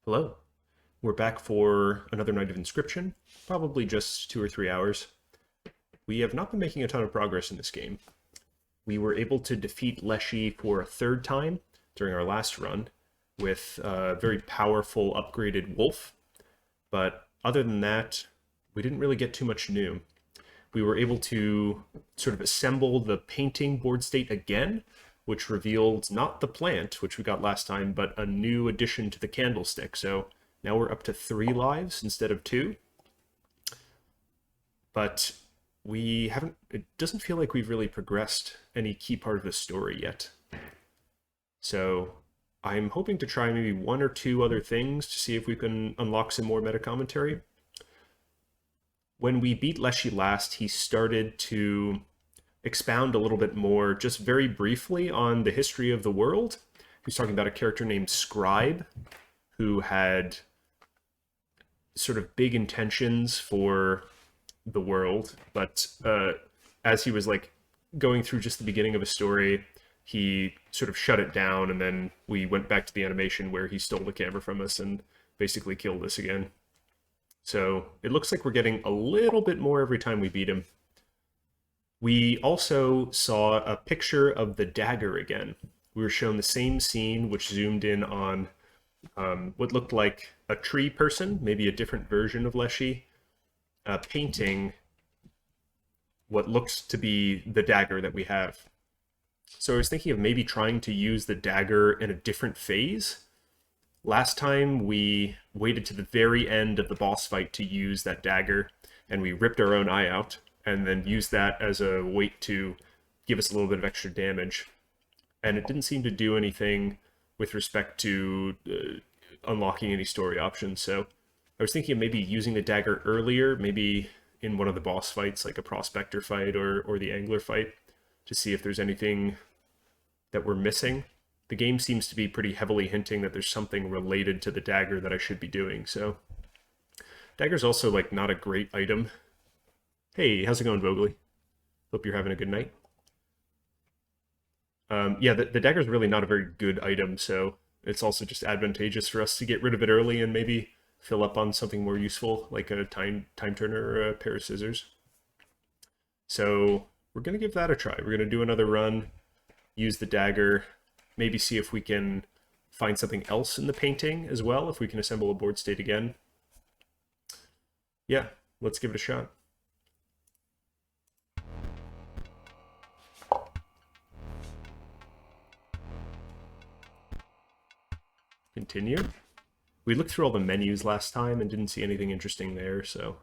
Hello. We're back for another night of Inscryption, probably just 2 or 3 hours. We have not been making a ton of progress in this game. We were able to defeat Leshy for a third time during our last run with a very powerful upgraded wolf, but other than that, we didn't really get too much new. We were able to sort of assemble the painting board state again, which revealed not the plant, which we got last time, but a new addition to the candlestick. So now we're up to 3 lives instead of 2. But we haven't, it doesn't feel like we've really progressed any key part of the story yet. So I'm hoping to try maybe 1 or 2 other things to see if we can unlock some more meta commentary. When we beat Leshy last, he started to expound a little bit more, just very briefly, on the history of the world. He was talking about a character named Scribe, who had sort of big intentions for the world, but as he was like going through just the beginning of a story, he sort of shut it down, and then we went back to the animation where he stole the camera from us and basically killed us again. So it looks like we're getting a little bit more every time we beat him. We also saw a picture of the dagger again. We were shown the same scene, which zoomed in on what looked like a tree person, maybe a different version of Leshy, painting what looks to be the dagger that we have. So I was thinking of maybe trying to use the dagger in a different phase. Last time we waited to the very end of the boss fight to use that dagger, and we ripped our own eye out, and then used that as a weight to give us a little bit of extra damage. And it didn't seem to do anything with respect to unlocking any story options. So I was thinking of maybe using the dagger earlier, maybe in one of the boss fights, like a prospector fight or the angler fight, to see if there's anything that we're missing. The game seems to be pretty heavily hinting that there's something related to the dagger that I should be doing. So dagger's also like not a great item. Hey, how's it going, Vogely? Hope you're having a good night. Yeah, the dagger's really not a very good item, so it's also just advantageous for us to get rid of it early and maybe fill up on something more useful, like a time turner or a pair of scissors. So we're going to give that a try. We're going to do another run, use the dagger, maybe see if we can find something else in the painting as well, if we can assemble a board state again. Yeah, let's give it a shot. Continue. We looked through all the menus last time and didn't see anything interesting there, so...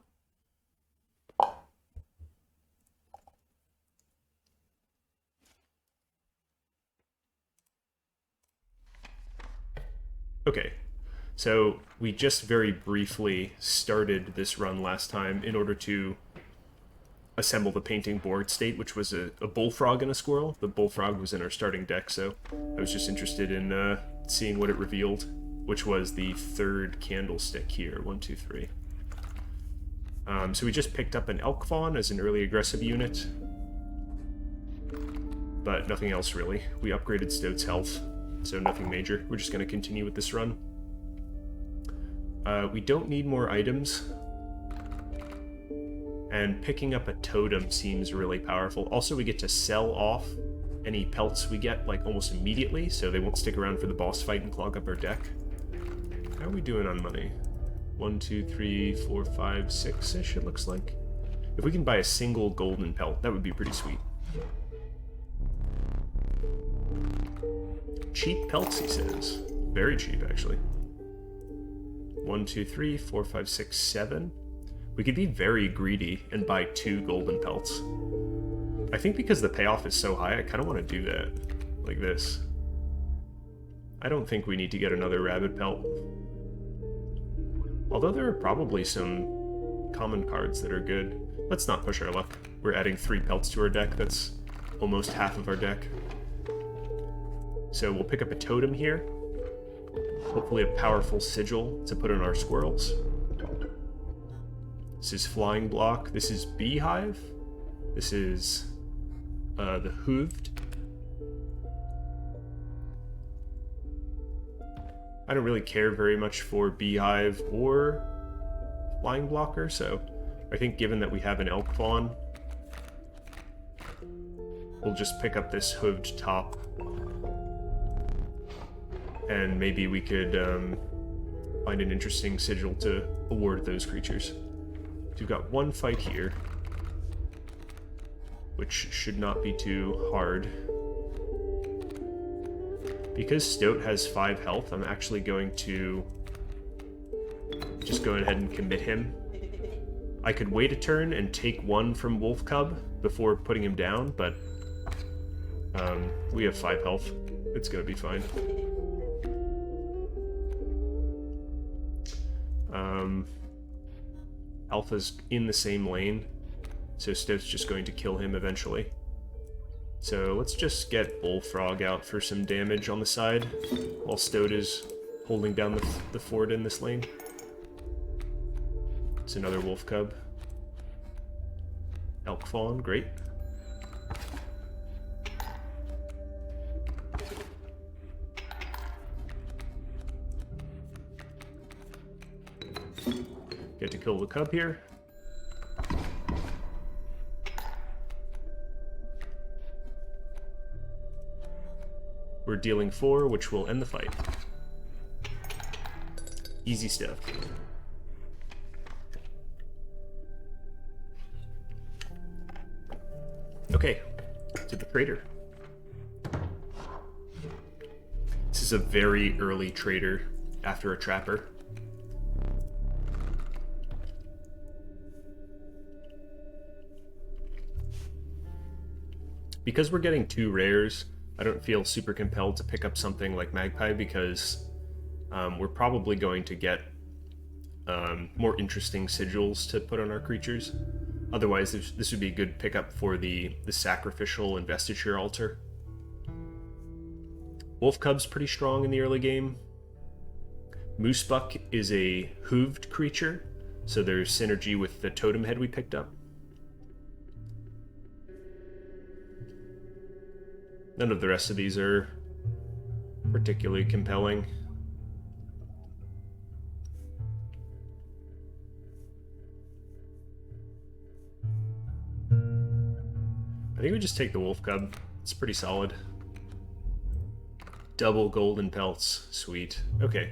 Okay, so we just very briefly started this run last time in order to assemble the painting board state, which was a bullfrog and a squirrel. The bullfrog was in our starting deck, so I was just interested in seeing what it revealed, which was the 3rd candlestick here. 1, 2, 3. So we just picked up an elk fawn as an early aggressive unit, but nothing else really. We upgraded Stoat's health, so nothing major. We're just going to continue with this run. We don't need more items, and picking up a totem seems really powerful. Also, we get to sell off any pelts we get like almost immediately, so they won't stick around for the boss fight and clog up our deck. How are we doing on money? 1, 2, 3, 4, 5, 6-ish, it looks like. If we can buy a single golden pelt, that would be pretty sweet. Cheap pelts, he says. Very cheap, actually. 1, 2, 3, 4, 5, 6, 7. We could be very greedy and buy 2 golden pelts. I think because the payoff is so high, I kind of want to do that. Like this. I don't think we need to get another rabbit pelt. Although there are probably some common cards that are good. Let's not push our luck. We're adding 3 pelts to our deck. That's almost half of our deck. So we'll pick up a totem here. Hopefully a powerful sigil to put on our squirrels. This is Flying Block. This is Beehive. This is the Hooved. I don't really care very much for Beehive or Flying Blocker, so I think given that we have an Elk Fawn, we'll just pick up this hooved top. And maybe we could find an interesting sigil to award those creatures. So we've got one fight here, which should not be too hard. Because Stoat has 5 health, I'm actually going to just go ahead and commit him. I could wait a turn and take 1 from Wolf Cub before putting him down, but we have 5 health. It's gonna be fine. Alpha's in the same lane, so Stoat's just going to kill him eventually. So let's just get Bullfrog out for some damage on the side, while Stoat is holding down the fort in this lane. It's another Wolf Cub. Elk Fawn, great. Get to kill the cub here. We're dealing 4, which will end the fight. Easy stuff. Okay, to the trader. This is a very early trader after a trapper. Because we're getting 2 rares, I don't feel super compelled to pick up something like Magpie because we're probably going to get more interesting sigils to put on our creatures. Otherwise, this would be a good pickup for the sacrificial investiture altar. Wolf Cub's pretty strong in the early game. Moosebuck is a hooved creature, so there's synergy with the totem head we picked up. None of the rest of these are particularly compelling. I think we just take the Wolf Cub. It's pretty solid. Double golden pelts. Sweet. Okay.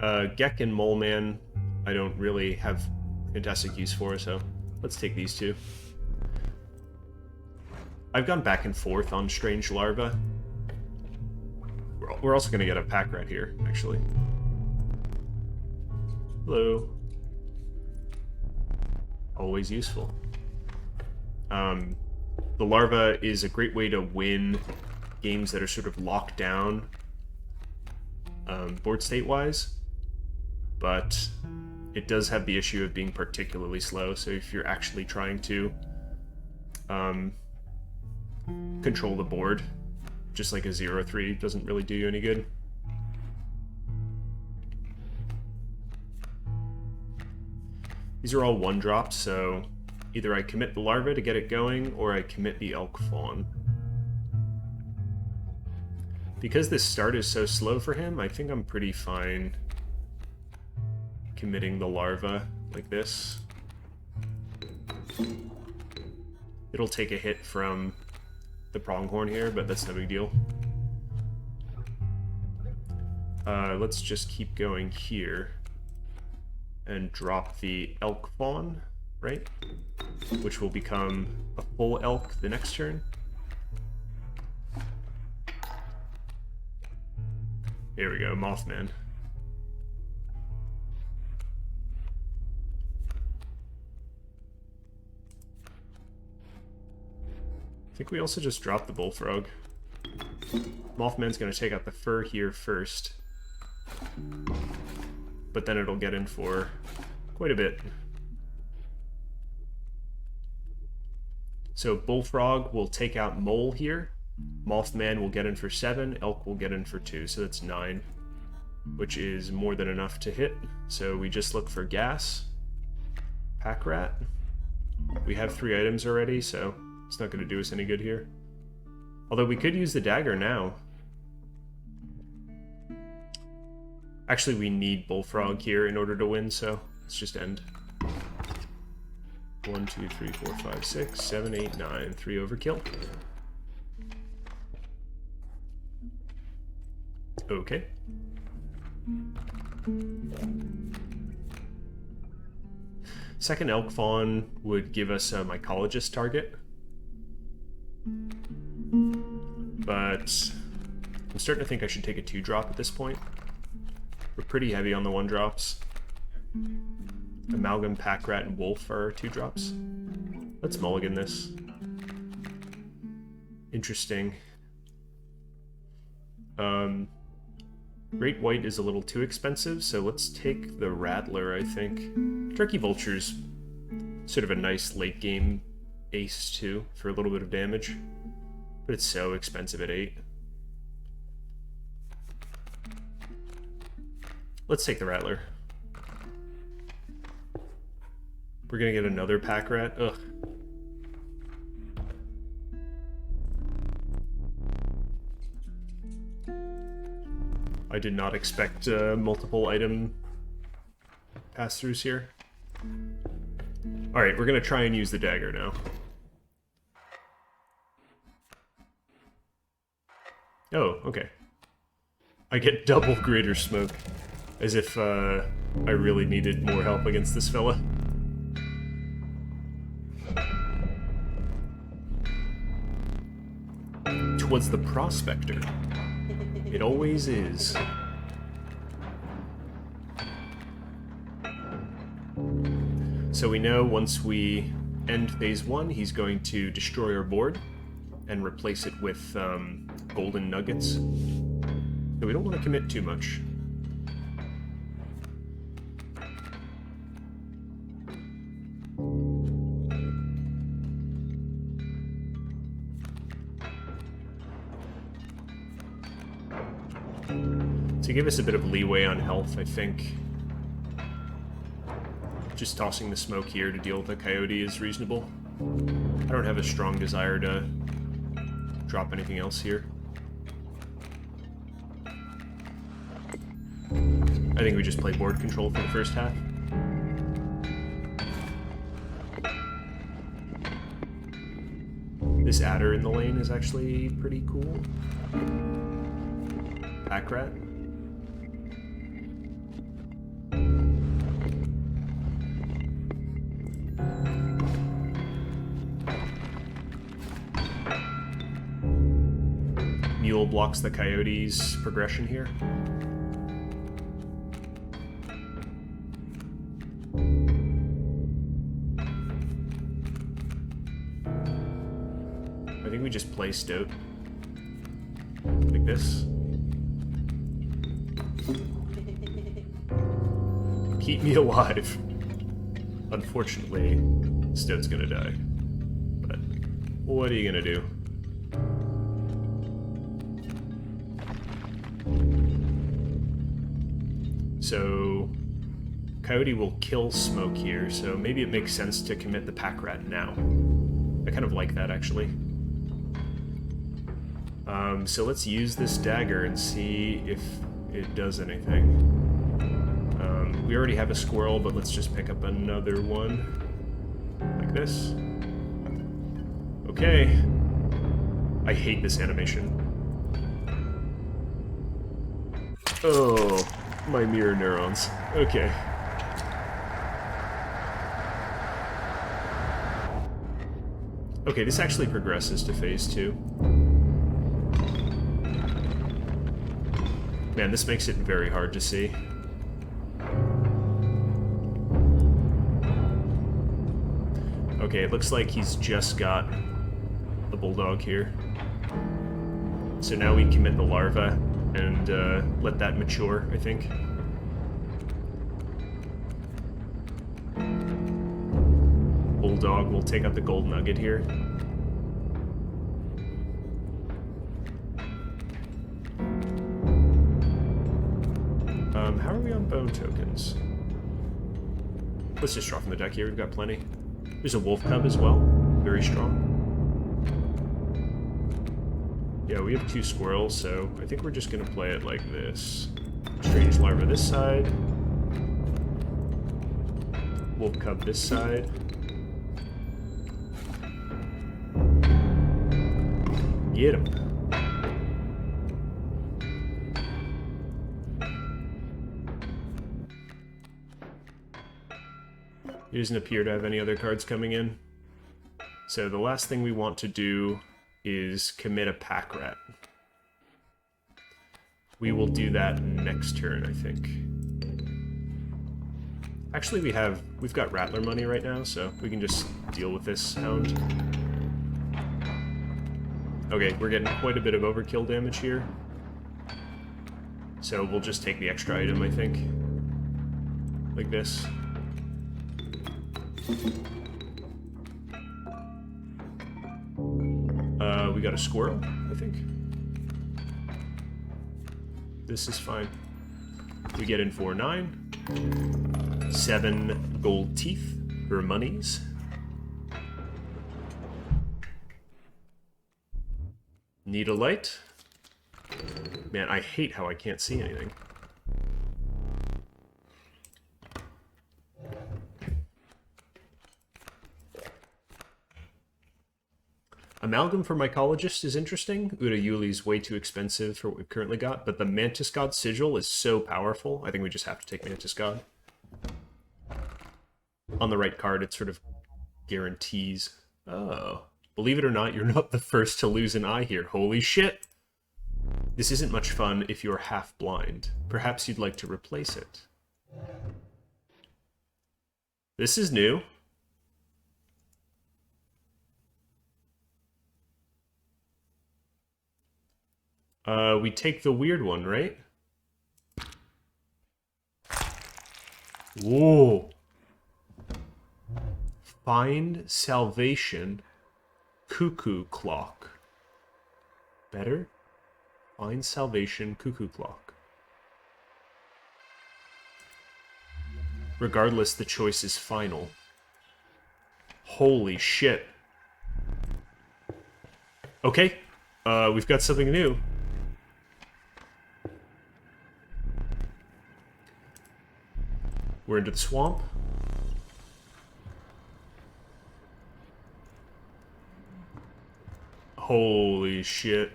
Gek and Mole Man I don't really have fantastic use for, so let's take these 2. I've gone back and forth on Strange Larva. We're also going to get a pack rat here, actually. Hello. Always useful. The larva is a great way to win games that are sort of locked down board state-wise, but it does have the issue of being particularly slow, so if you're actually trying to control the board, just like a 0-3 doesn't really do you any good. These are all 1-drops, so either I commit the larva to get it going, or I commit the elk fawn. Because this start is so slow for him, I think I'm pretty fine committing the larva like this. It'll take a hit from the pronghorn here, but that's no big deal. Let's just keep going here and drop the elk fawn, right? Which will become a full elk the next turn. Here we go, Mothman. I think we also just dropped the bullfrog. Mothman's going to take out the fur here first, but then it'll get in for quite a bit. So bullfrog will take out mole here. Mothman will get in for 7, elk will get in for 2, so that's 9, which is more than enough to hit. So we just look for gas, pack rat. We have 3 items already, so it's not going to do us any good here. Although we could use the dagger now. Actually, we need Bullfrog here in order to win, so let's just end. 1, 2, 3, 4, 5, 6, 7, 8, 9. 3 overkill. Okay. Second Elk Fawn would give us a Mycologist target. But I'm starting to think I should take a 2-drop at this point. We're pretty heavy on the 1-drops. Amalgam, Pack Rat, and Wolf are 2-drops. Let's mulligan this. Interesting. Great White is a little too expensive, so let's take the Rattler, I think. Turkey Vulture's sort of a nice late game ace, too, for a little bit of damage. But it's so expensive at 8. Let's take the Rattler. We're gonna get another Pack Rat. Ugh. I did not expect multiple item pass-throughs here. Alright, we're gonna try and use the dagger now. Oh, okay. I get double greater smoke. As if I really needed more help against this fella. Twas the Prospector. It always is. So we know once we end phase 1, he's going to destroy our board and replace it with golden nuggets. So we don't want to commit too much. To give us a bit of leeway on health, I think just tossing the smoke here to deal with the coyote is reasonable. I don't have a strong desire to drop anything else here. I think we just play board control for the first half. This adder in the lane is actually pretty cool. Pack Rat. Mule blocks the coyote's progression here. I think we just play Stoat. Like this. Keep me alive. Unfortunately, Stoat's gonna die. But what are you gonna do? So Coyote will kill Smoke here, so maybe it makes sense to commit the Pack Rat now. I kind of like that, actually. So let's use this dagger and see if it does anything. We already have a squirrel, but let's just pick up another one. Like this. Okay. I hate this animation. Oh, my mirror neurons. Okay. Okay, this actually progresses to phase 2. Man, this makes it very hard to see. Okay, it looks like he's just got the bulldog here. So now we commit the larva and let that mature, I think. Bulldog will take out the gold nugget here. How are we on bone tokens? Let's just draw from the deck here, we've got plenty. There's a wolf cub as well, very strong. Yeah, we have 2 squirrels, so I think we're just gonna play it like this. Strange larva this side. Wolf cub this side. Get him. He doesn't appear to have any other cards coming in. So the last thing we want to do is commit a pack rat. We will do that next turn, I think. Actually, we've got Rattler money right now, so we can just deal with this hound. Okay, we're getting quite a bit of overkill damage here. So we'll just take the extra item, I think. Like this. We got a squirrel, I think. This is fine. We get in 4-9. 7 gold teeth for monies. Need a light. Man, I hate how I can't see anything. Amalgam for Mycologist is interesting. Udayuli's way too expensive for what we've currently got, but the Mantis God Sigil is so powerful. I think we just have to take Mantis God. On the right card, it sort of guarantees. Oh. Believe it or not, you're not the first to lose an eye here. Holy shit! This isn't much fun if you're half blind. Perhaps you'd like to replace it. This is new. We take the weird one, right? Whoa! Find salvation. Cuckoo clock. Better? Find salvation. Cuckoo clock. Regardless, the choice is final. Holy shit. Okay. We've got something new. We're into the swamp. Holy shit.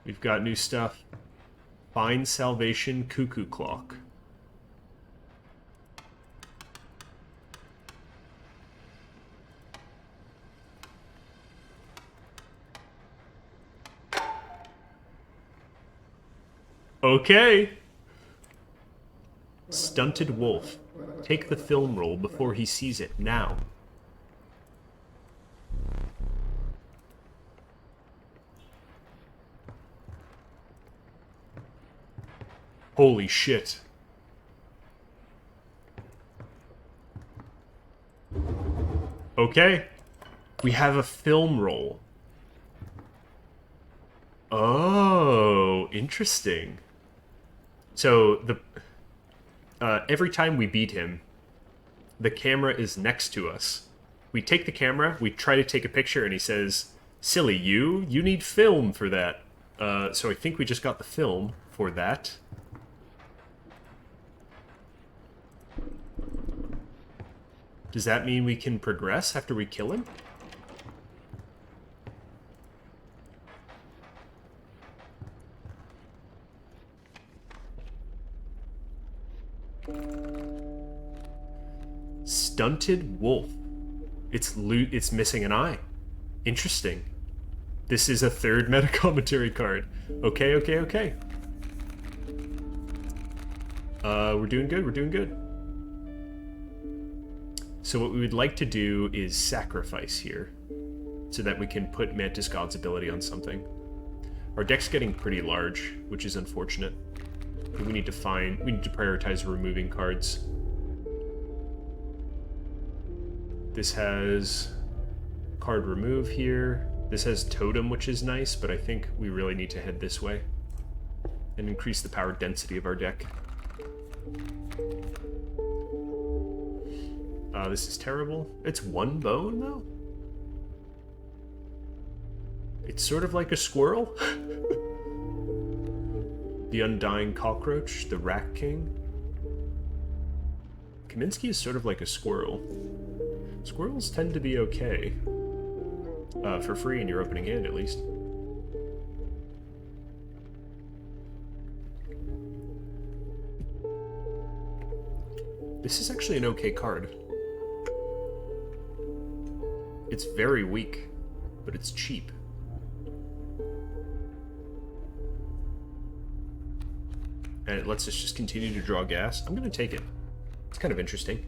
We've got new stuff. Find salvation. Cuckoo clock. Okay. Stunted wolf. Take the film roll before he sees it now. Holy shit. Okay. We have a film roll. Oh, interesting. So the every time we beat him, the camera is next to us. We take the camera, we try to take a picture, and he says, "Silly you need film for that." So I think we just got the film for that. Does that mean we can progress after we kill him? Stunted wolf. It's missing an eye. Interesting. This is a third meta commentary card. Okay, okay, okay. We're doing good, we're doing good. So what we would like to do is sacrifice here, so that we can put Mantis God's ability on something. Our deck's getting pretty large, which is unfortunate. We need to prioritize removing cards. This has card remove here. This has totem, which is nice, but I think we really need to head this way and increase the power density of our deck. This is terrible. It's one bone, though? It's sort of like a squirrel. The Undying Cockroach, the Rat King. Kaminsky is sort of like a squirrel. Squirrels tend to be okay. For free in your opening hand, at least. This is actually an okay card. It's very weak, but it's cheap. And it lets us just continue to draw gas. I'm going to take it. It's kind of interesting.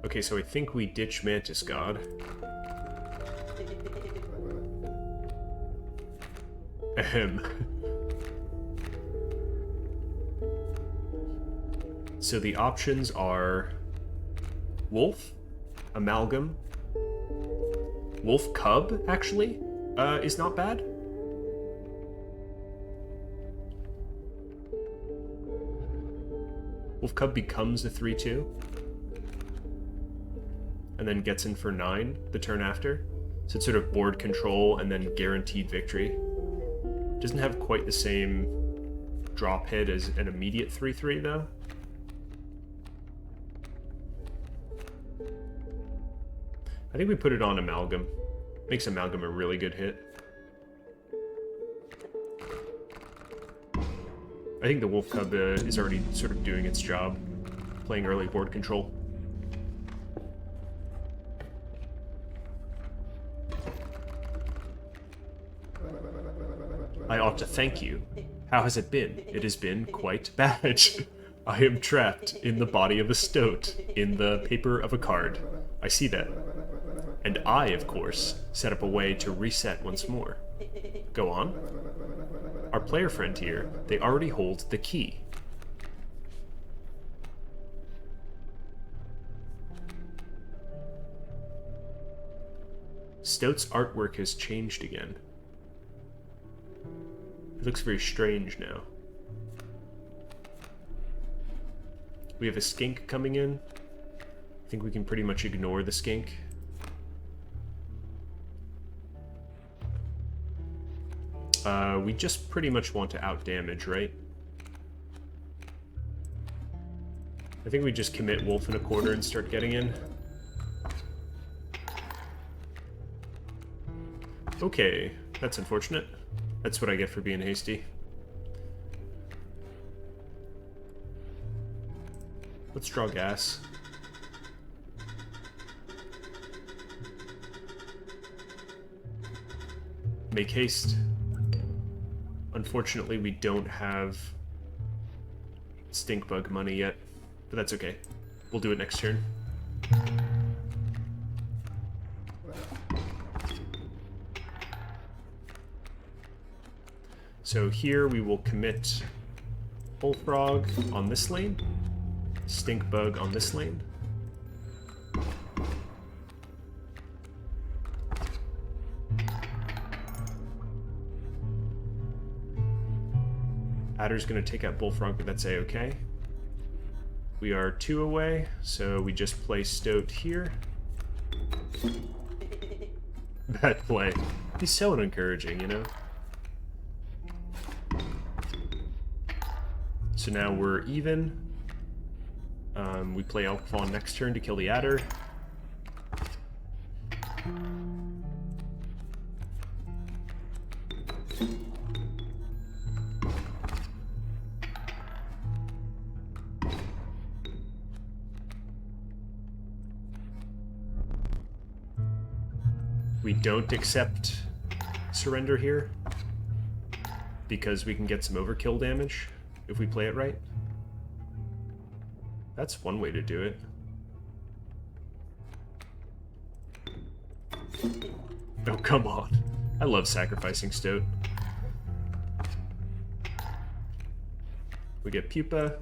Okay, so I think we ditch Mantis God. Ahem. So the options are Wolf, Amalgam, Wolf Cub, actually, is not bad. Wolf Cub becomes a 3/2. And then gets in for 9 the turn after. So it's sort of board control and then guaranteed victory. Doesn't have quite the same drop hit as an immediate 3/3 though. I think we put it on Amalgam. Makes Amalgam a really good hit. I think the Wolf Cub is already sort of doing its job, playing early board control. I ought to thank you. How has it been? It has been quite bad. I am trapped in the body of a stoat, in the paper of a card. I see that. And I, of course, set up a way to reset once more. Go on. Our player friend here, they already hold the key. Stoat's artwork has changed again. It looks very strange now. We have a skink coming in. I think we can pretty much ignore the skink. We just pretty much want to outdamage, right? I think we just commit Wolf in a corner and start getting in. Okay, that's unfortunate. That's what I get for being hasty. Let's draw gas. Make haste. Unfortunately, we don't have stink bug money yet, but that's okay. We'll do it next turn. So here we will commit Bullfrog on this lane, Stink Bug on this lane. Adder's going to take out Bullfrog, but that's a-okay. We are 2 away, so we just play Stoat here. Bad play. He's so unencouraging, you know? So now we're even. We play Elk Fawn next turn to kill the Adder. We don't accept surrender here because we can get some overkill damage if we play it right. That's one way to do it. Oh, come on. I love sacrificing Stoat. We get Pupa.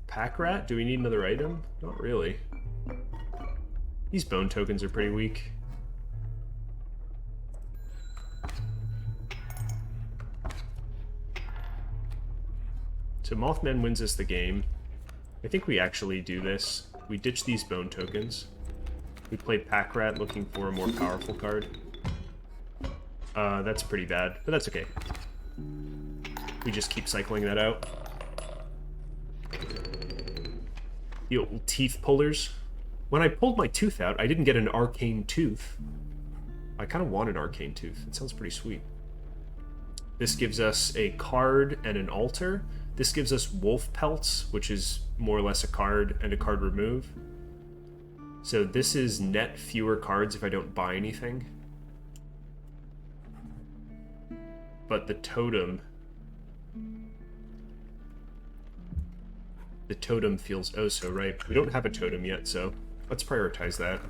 Pack Rat? Do we need another item? Not really. These bone tokens are pretty weak. So Mothman wins us the game. I think we actually do this. We ditch these bone tokens. We played Pack Rat looking for a more powerful card. That's pretty bad, but that's okay. We just keep cycling that out. The old teeth pullers. When I pulled my tooth out, I didn't get an Arcane tooth. I kind of want an Arcane tooth. It sounds pretty sweet. This gives us a card and an altar. This gives us wolf pelts, which is more or less a card and a card remove. So this is net fewer cards if I don't buy anything. But the totem feels oh so right. We don't have a totem yet, so let's prioritize that.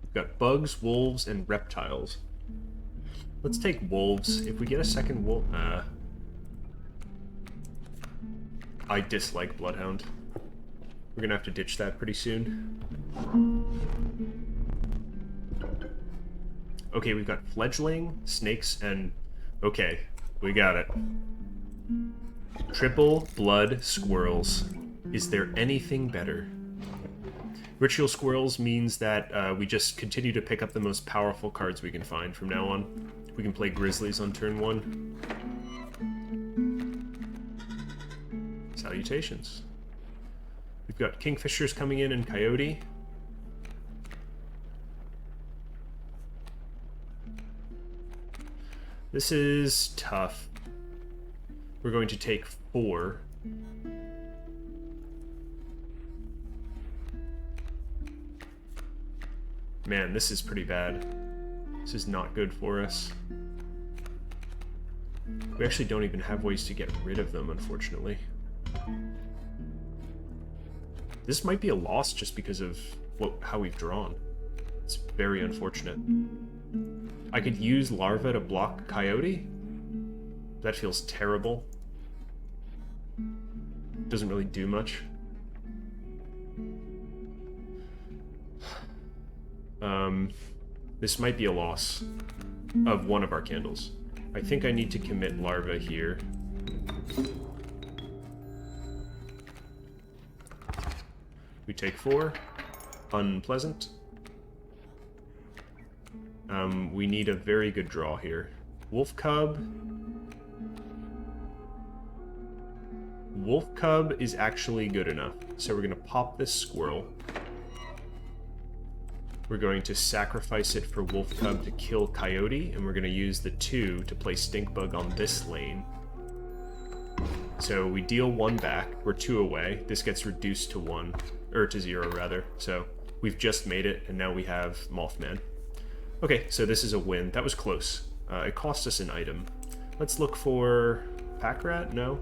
We've got bugs, wolves, and reptiles. Let's take wolves. If we get a second wolf... I dislike Bloodhound. We're gonna have to ditch that pretty soon. Okay, we've got fledgling, snakes, and... Okay, we got it. Triple blood squirrels. Is there anything better? Ritual squirrels means that we just continue to pick up the most powerful cards we can find from now on. We can play Grizzlies on turn 1. Salutations. We've got Kingfishers coming in and Coyote. This is tough. We're going to take 4. Man, this is pretty bad. This is not good for us. We actually don't even have ways to get rid of them, unfortunately. This might be a loss just because of how we've drawn. It's very unfortunate. I could use Larva to block Coyote. That feels terrible. Doesn't really do much. This might be a loss of one of our candles. I think I need to commit Larva here. We take 4. Unpleasant. We need a very good draw here. Wolf Cub. Wolf Cub is actually good enough. So we're going to pop this squirrel. We're going to sacrifice it for Wolf Cub to kill Coyote, and we're going to use the 2 to play Stink Bug on this lane. So we deal 1 back, we're 2 away. This gets reduced to 1, or to 0 rather. So we've just made it, and now we have Mothman. Okay, so this is a win. That was close. It cost us an item. Let's look for Pack Rat. No.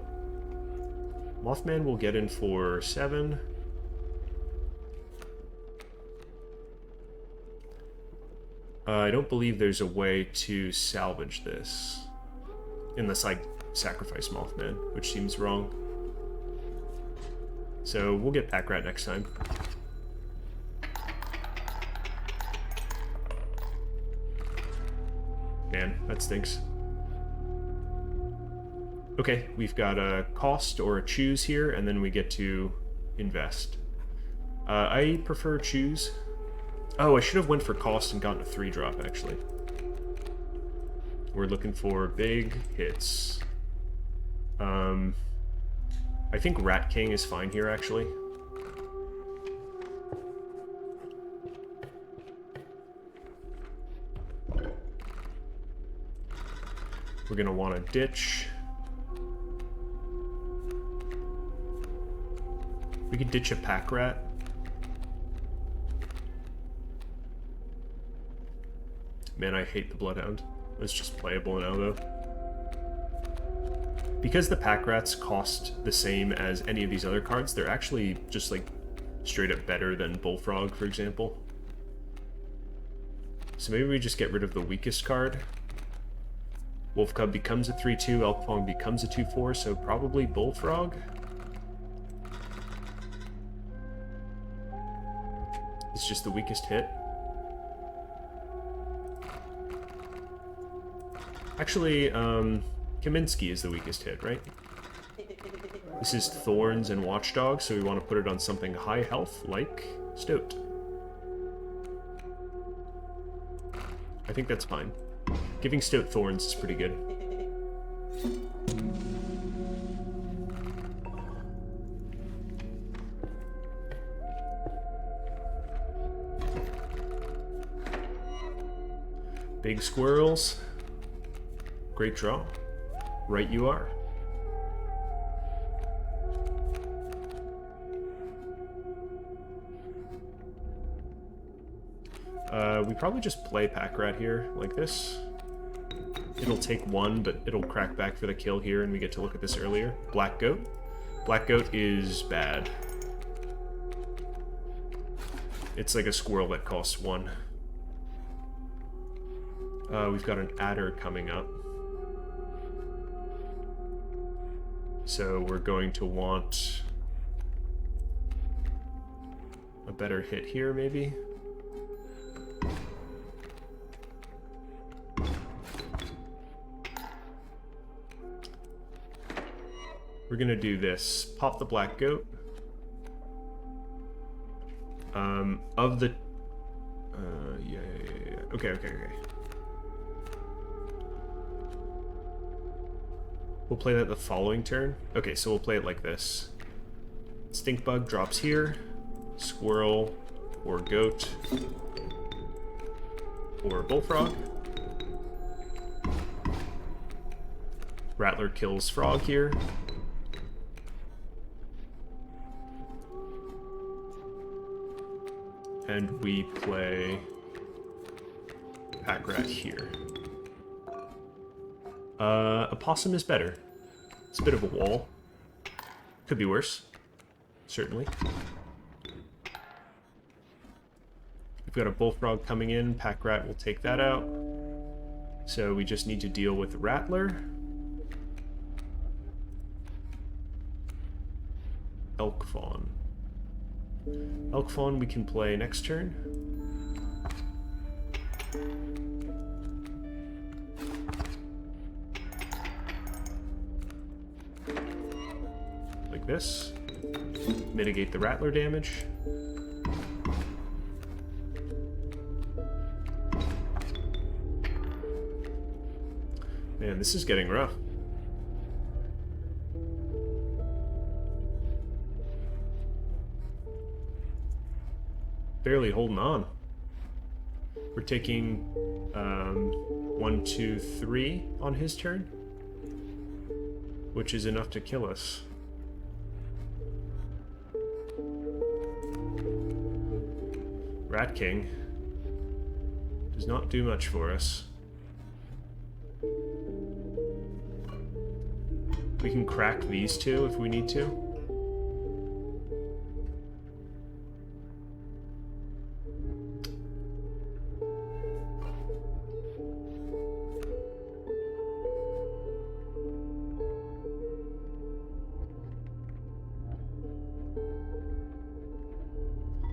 Mothman will get in for 7. I don't believe there's a way to salvage this. Unless I sacrifice Mothman, which seems wrong. So we'll get Pack Rat next time. Man, that stinks. Okay, we've got a cost or a choose here, and then we get to invest. I prefer choose. Oh, I should have went for cost and gotten a 3-drop, actually. We're looking for big hits. I think Rat King is fine here, actually. We're gonna want to ditch. We could ditch a Pack Rat. Man, I hate the Bloodhound. It's just playable now, though. Because the Pack Rats cost the same as any of these other cards, they're actually just, like, straight up better than Bullfrog, for example. So maybe we just get rid of the weakest card. Wolf Cub becomes a 3-2, Elk Fong becomes a 2-4, so probably Bullfrog. It's just the weakest hit. Actually, Kaminsky is the weakest hit, right? This is Thorns and Watchdog, so we want to put it on something high health, like Stoat. I think that's fine. Giving Stoat Thorns is pretty good. Big squirrels. Great draw. Right you are. We probably just play Pack Rat here, like this. It'll take one, but it'll crack back for the kill here, and we get to look at this earlier. Black Goat. Black Goat is bad. It's like a squirrel that costs 1. We've got an adder coming up. So we're going to want a better hit here, maybe? We're gonna do this. Pop the Black Goat. Of the... yeah. Okay. We'll play that the following turn. Okay, so we'll play it like this. Stink Bug drops here. Squirrel or Goat or Bullfrog. Rattler kills Frog here. And we play Pack Rat here. A possum is better. It's a bit of a wall. Could be worse. Certainly. We've got a Bullfrog coming in. Pack Rat will take that out. So we just need to deal with Rattler. Elk Fawn. Elk Fawn we can play next turn. Like this. Mitigate the Rattler damage. Man, this is getting rough. Barely holding on. We're taking 1, 2, 3 on his turn, which is enough to kill us. Rat King does not do much for us. We can crack these two if we need to.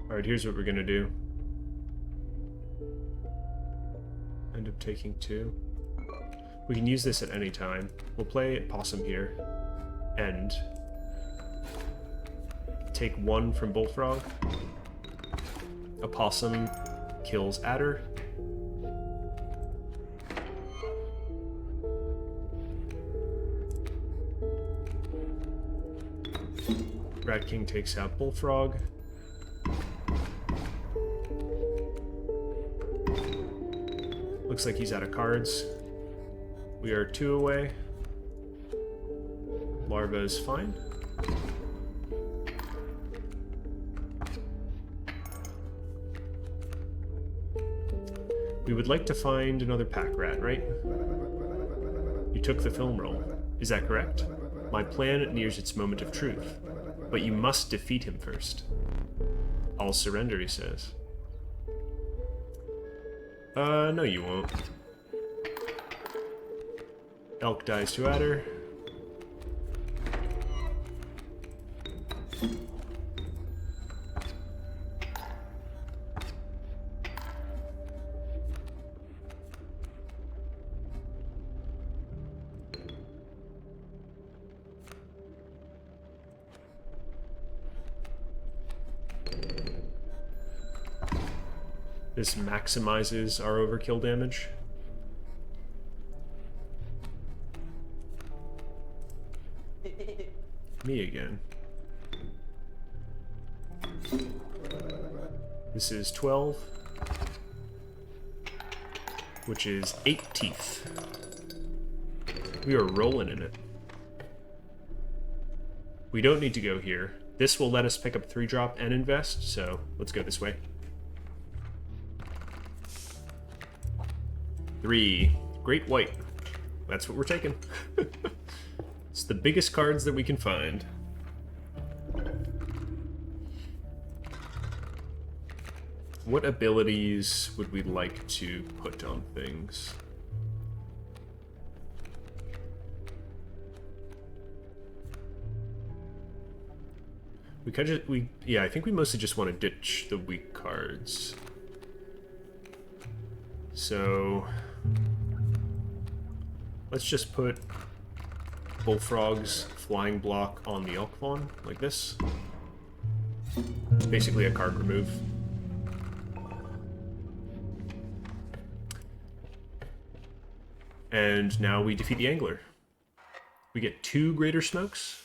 Alright, here's what we're gonna do. End up taking 2. We can use this at any time. We'll play Possum here. End. Take 1 from Bullfrog. A Possum kills Adder. Rat King takes out Bullfrog. Looks like he's out of cards. We are 2 away. Larva is fine. We would like to find another Pack Rat, right? You took the film roll. Is that correct? My plan nears its moment of truth. But you must defeat him first. I'll surrender, he says. No you won't. Elk dies to Adder. This maximizes our overkill damage. Me again. This is 12, which is 8 teeth. We are rolling in it. We don't need to go here. This will let us pick up 3-drop and invest, so let's go this way. 3. Great White. That's what we're taking. It's the biggest cards that we can find. What abilities would we like to put on things? Yeah, I think we mostly just want to ditch the weak cards. So let's just put Bullfrog's flying block on the Elkvon, like this. It's basically a card remove. And now we defeat the Angler. We get 2 Greater Smokes.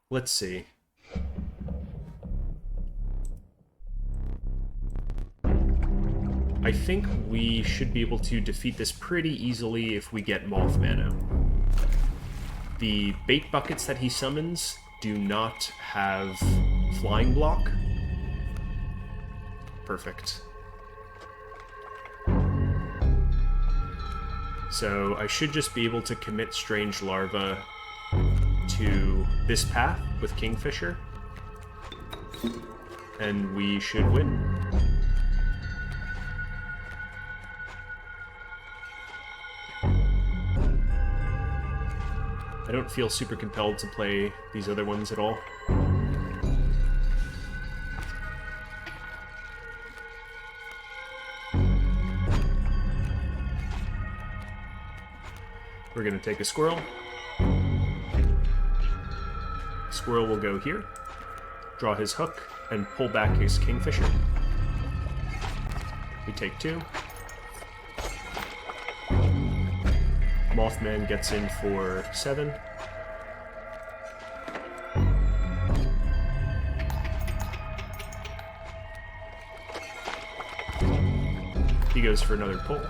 Let's see. I think we should be able to defeat this pretty easily if we get Mothman out. The bait buckets that he summons do not have flying block. Perfect. So I should just be able to commit Strange Larva to this path with Kingfisher, and we should win. I don't feel super compelled to play these other ones at all. We're going to take a squirrel. Squirrel will go here, draw his hook, and pull back his Kingfisher. We take 2. Mothman gets in for 7. He goes for another pull.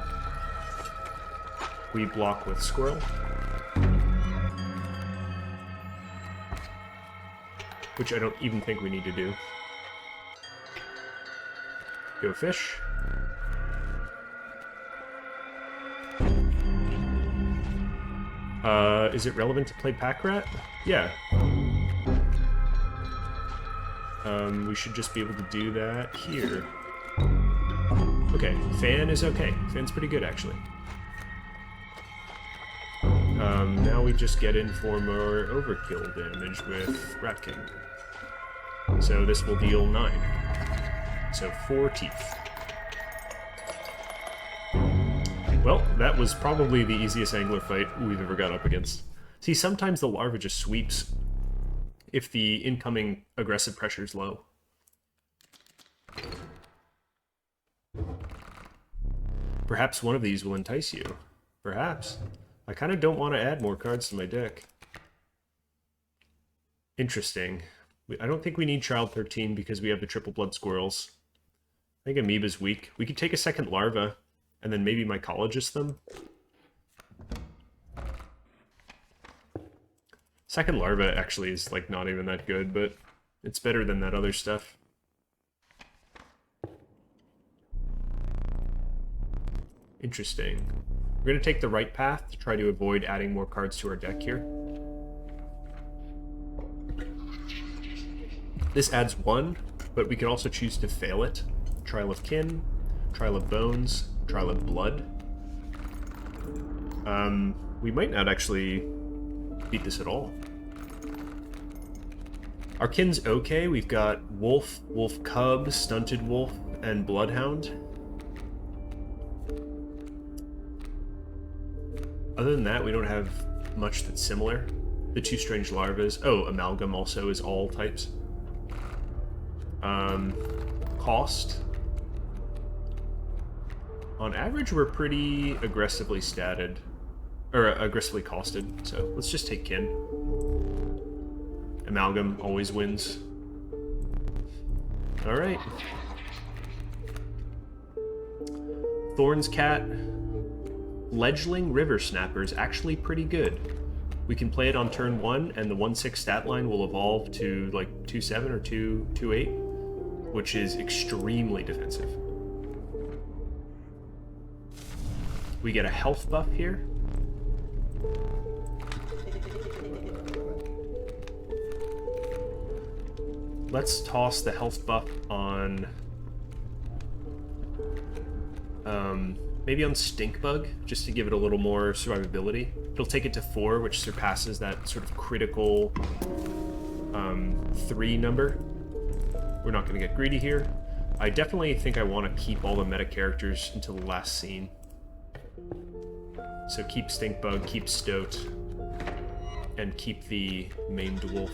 We block with Squirrel. Which I don't even think we need to do. Go fish. Is it relevant to play Pack Rat? Yeah. We should just be able to do that here. Okay, Fan is okay. Fan's pretty good, actually. Now we just get in for more overkill damage with Rat King. So this will deal 9. So 4 teeth. Well, that was probably the easiest angler fight we've ever got up against. See, sometimes the larva just sweeps if the incoming aggressive pressure is low. Perhaps one of these will entice you. Perhaps. I kind of don't want to add more cards to my deck. Interesting. I don't think we need Child 13 because we have the Triple Blood Squirrels. I think Amoeba's weak. We could take a second Larva, and then maybe Mycologist them. Second Larva actually is like not even that good, but it's better than that other stuff. Interesting. We're going to take the right path to try to avoid adding more cards to our deck here. This adds 1, but we can also choose to fail it. Trial of Kin, Trial of Bones, Trial of Blood. We might not actually beat this at all. Our Kin's okay. We've got Wolf, Wolf Cub, Stunted Wolf, and Bloodhound. Other than that, we don't have much that's similar. The 2 Strange Larvas. Oh, Amalgam also is all types. cost. On average, we're pretty aggressively statted. Or aggressively costed, so let's just take Kin. Amalgam always wins. Alright. Thorn's Cat. Fledgling River Snapper is actually pretty good. We can play it on turn 1, and the 1/6 stat line will evolve to like 2/7 or 2/8, which is extremely defensive. We get a health buff here. Let's toss the health buff on... maybe on Stink Bug, just to give it a little more survivability. It'll take it to 4, which surpasses that sort of critical 3 number. We're not going to get greedy here. I definitely think I want to keep all the meta characters until the last scene. So keep Stink Bug, keep Stoat, and keep the maimed wolf.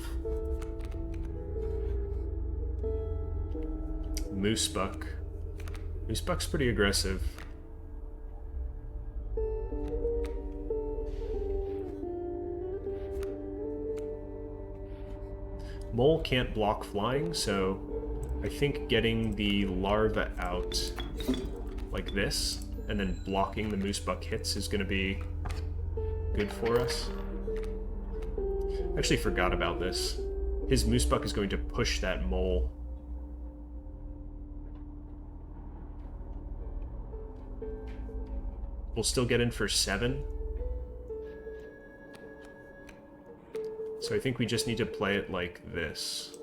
Moose Buck. Moose Buck's pretty aggressive. Mole can't block flying, so I think getting the larva out like this, and then blocking the Moose Buck hits is going to be good for us. I actually forgot about this. His Moose Buck is going to push that mole. We'll still get in for 7. So I think we just need to play it like this.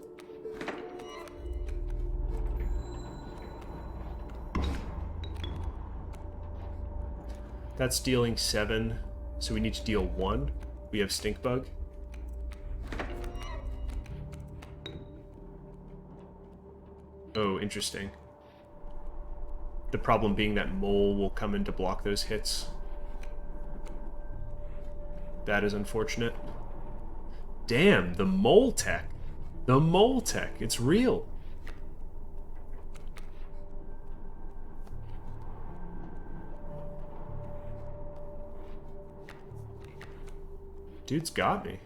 That's dealing 7, so we need to deal 1. We have Stink Bug. Oh, interesting. The problem being that Mole will come in to block those hits. That is unfortunate. Damn, the Mole tech. The Mole tech, it's real. Dude's got me.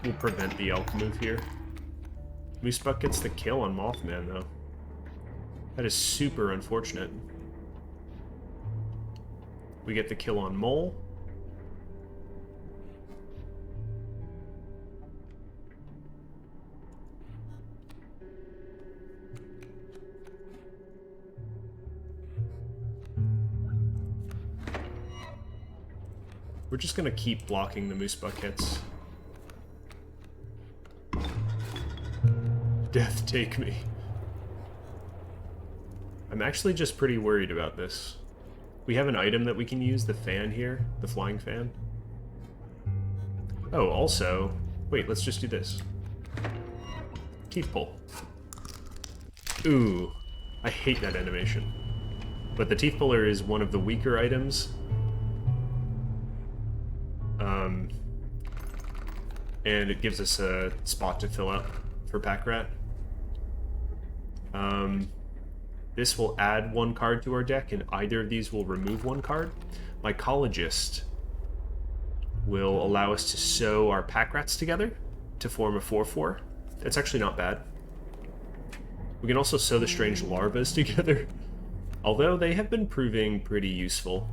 We'll prevent the elk move here. Moosebuck gets the kill on Mothman, though. That is super unfortunate. We get the kill on Mole. We're just gonna keep blocking the Moosebuck hits. Death take me. I'm actually just pretty worried about this. We have an item that we can use, the fan here, the flying fan. Oh, also, wait, let's just do this. Teeth pull. Ooh, I hate that animation. But the teeth puller is one of the weaker items. And it gives us a spot to fill up for Pack Rat. This will add 1 card to our deck, and either of these will remove 1 card. Mycologist will allow us to sew our Pack Rats together to form a 4/4. That's actually not bad. We can also sew the strange larvas together, although they have been proving pretty useful.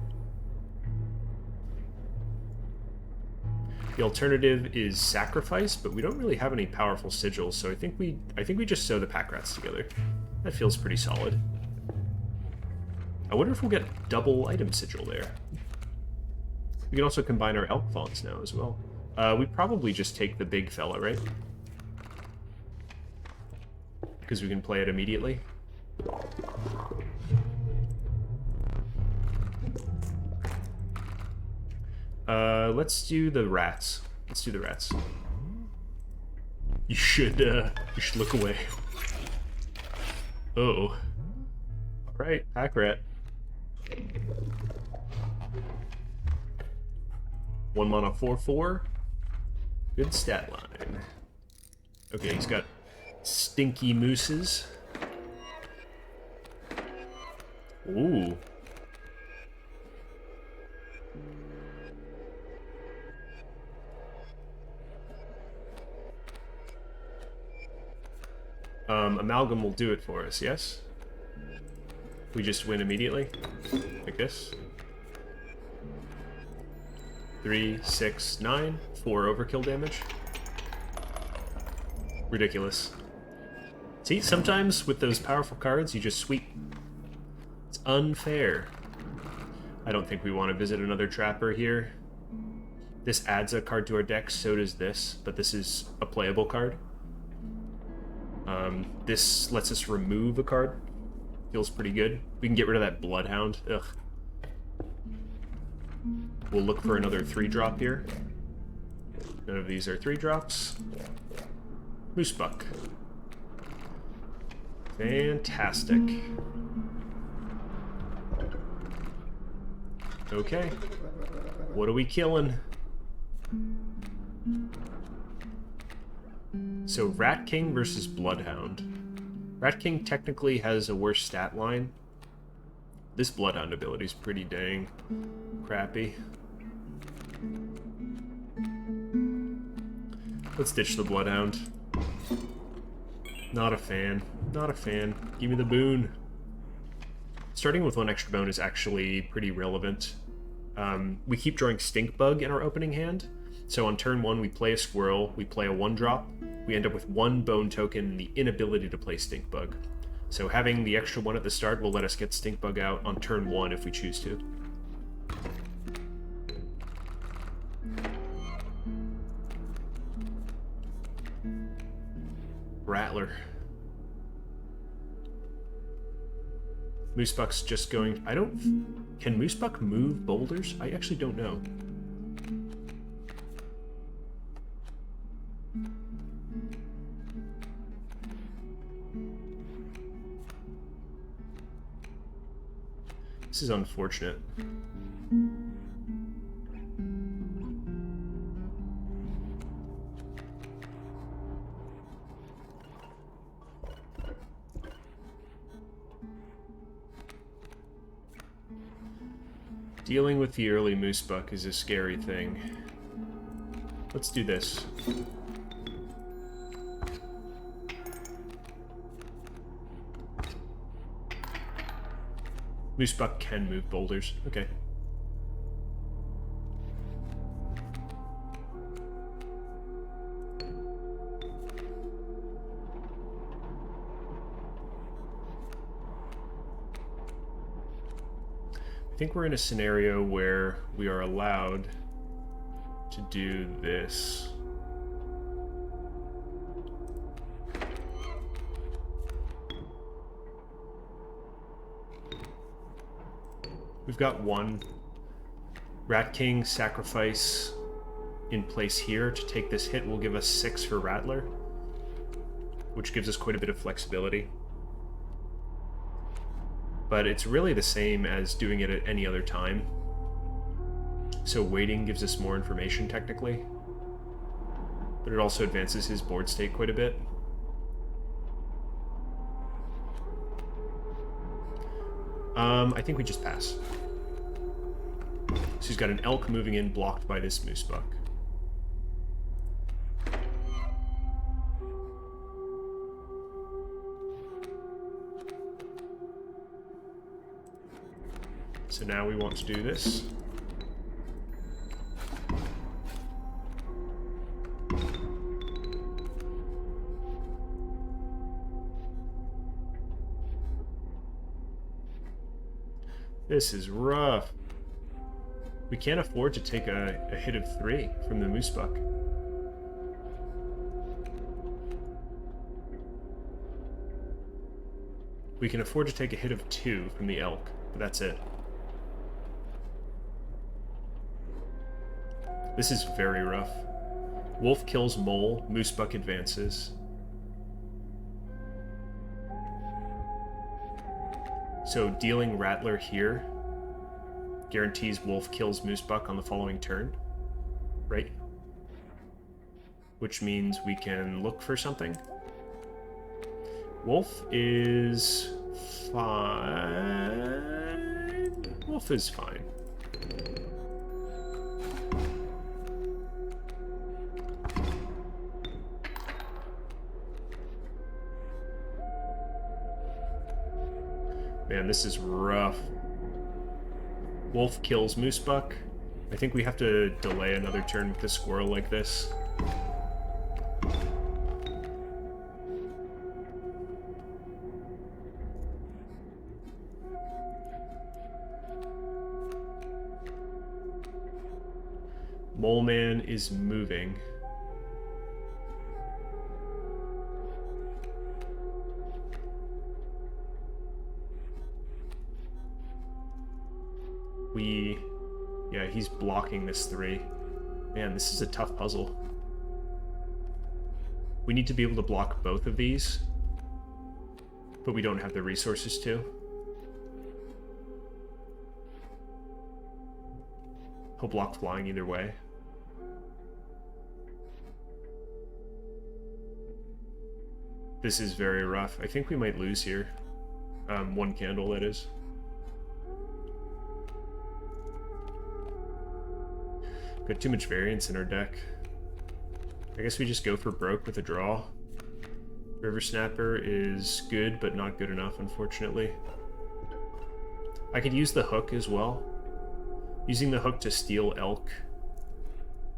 The alternative is Sacrifice, but we don't really have any powerful sigils, so I think we just sew the Pack Rats together. That feels pretty solid. I wonder if we'll get double item sigil there. We can also combine our elk fawns now as well. We probably just take the big fella, right? Because we can play it immediately. Let's do the rats. let's do the rats. You should look away. Oh. Alright, pack rat. 1 mana 4/4. Good stat line. Okay, he's got stinky mooses. Ooh. Amalgam will do it for us, yes? We just win immediately? Like this? 3, 6, 9. 4 overkill damage. Ridiculous. See, sometimes with those powerful cards, you just sweep. It's unfair. I don't think we want to visit another Trapper here. This adds a card to our deck, so does this, but this is a playable card. This lets us remove a card. Feels pretty good. We can get rid of that Bloodhound. Ugh. We'll look for another 3-drop here. None of these are 3-drops. Moosebuck. Fantastic. Okay. What are we killing? So Rat King versus Bloodhound. Rat King technically has a worse stat line. This Bloodhound ability is pretty dang crappy. Let's ditch the Bloodhound. Not a fan. Not a fan. Give me the boon. Starting with 1 extra bone is actually pretty relevant. We keep drawing Stink Bug in our opening hand. So on turn 1 we play a Squirrel, we play a 1-drop. We end up with 1 bone token and the inability to play Stink Bug. So having the extra 1 at the start will let us get Stink Bug out on turn 1 if we choose to. Rattler. Moosebuck's just going... I don't... Can Moosebuck move boulders? I actually don't know. This is unfortunate. Dealing with the early Moosebuck is a scary thing. Let's do this. Moosebuck can move boulders. Okay. I think we're in a scenario where we are allowed to do this. We've got 1 Rat King sacrifice in place here to take this hit will give us 6 for Rattler, which gives us quite a bit of flexibility. But it's really the same as doing it at any other time. So waiting gives us more information technically, but it also advances his board state quite a bit. I think we just pass. So he's got an elk moving in, blocked by this Moosebuck. So now we want to do this. This is rough. We can't afford to take a hit of 3 from the Moosebuck. We can afford to take a hit of 2 from the elk, but that's it. This is very rough. Wolf kills mole, moosebuck advances. So dealing Rattler here guarantees wolf kills moosebuck on the following turn, right? Which means we can look for something. Wolf is fine. Wolf is fine. Man, this is rough. Wolf kills moosebuck. I think we have to delay another turn with the squirrel like this. Mole Man is moving. Yeah, he's blocking this 3. Man, this is a tough puzzle. We need to be able to block both of these, but we don't have the resources to. He'll block flying either way. This is very rough. I think we might lose here. 1 candle, that is. Got too much variance in our deck. I guess we just go for broke with a draw. River Snapper is good, but not good enough, unfortunately. I could use the hook as well. Using the hook to steal elk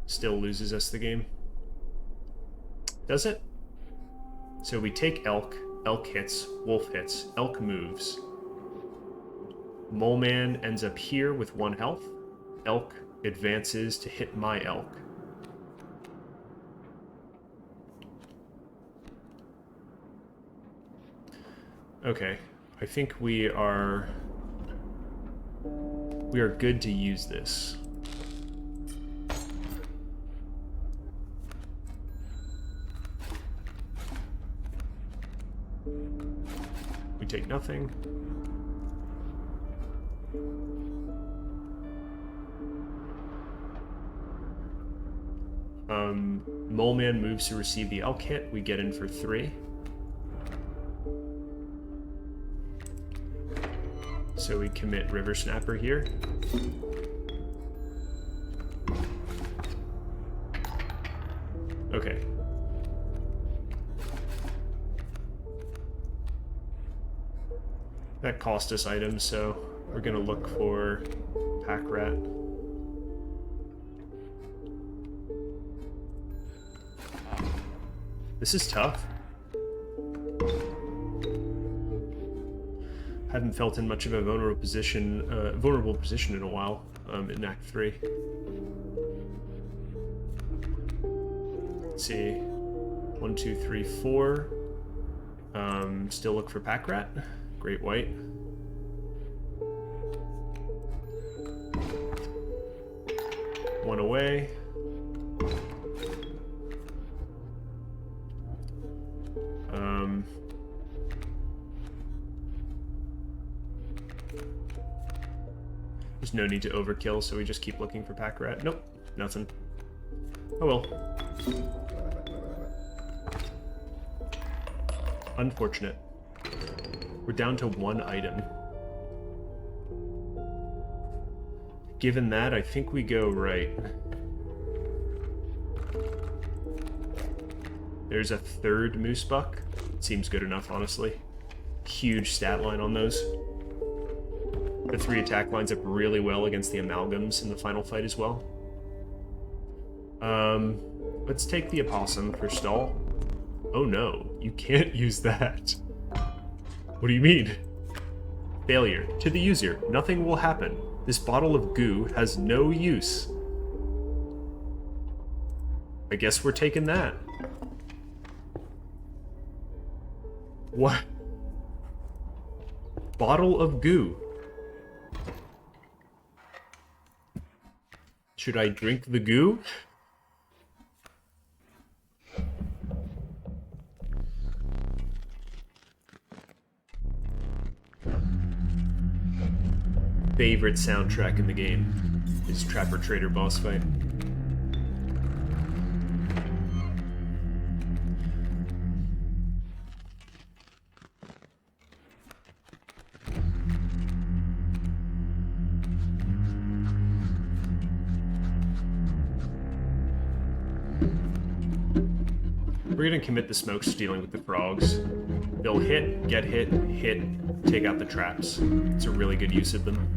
still loses us the game. Does it? So we take elk, elk hits, wolf hits, elk moves. Mole Man ends up here with 1 health. Elk advances to hit my elk. Okay, I think we are good to use this. We take nothing. Mole Man moves to receive the elk hit. We get in for 3. So we commit River Snapper here. Okay. That cost us items, so we're gonna look for Pack Rat. This is tough. Haven't felt in much of a vulnerable position in a while in Act 3. Let's see. 1, 2, 3, 4. Still look for Pack Rat. Great White. One away. There's no need to overkill, so we just keep looking for Pack Rat. Nope, nothing. Oh well. Unfortunate. We're down to 1 item. Given that, I think we go right. There's a 3rd moosebuck. Seems good enough, honestly. Huge stat line on those. The 3 attack lines up really well against the amalgams in the final fight as well. Let's take the opossum for stall. Oh no, you can't use that. What do you mean? Failure. To the user, nothing will happen. This bottle of goo has no use. I guess we're taking that. What? Bottle of goo. Should I drink the goo? favorite soundtrack in the game is Trapper Trader boss fight. We're gonna commit the smoke stealing with the frogs. They'll hit, hit, take out the traps. It's a really good use of them.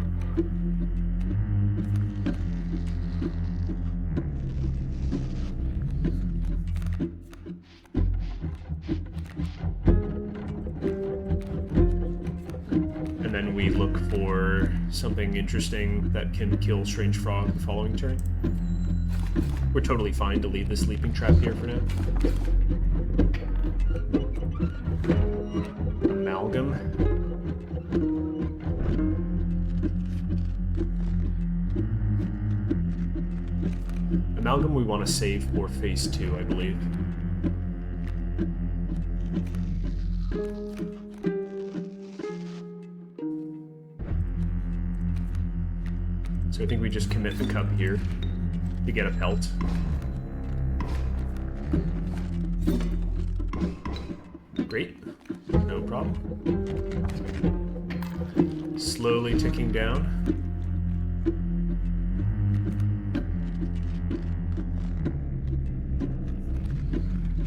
And then we look for something interesting that can kill Strange Frog the following turn. We're totally fine to leave the sleeping trap here for now. Amalgam. Amalgam we want to save for phase 2, I believe. So I think we just commit the cub here to get a pelt. Great, no problem. Slowly ticking down.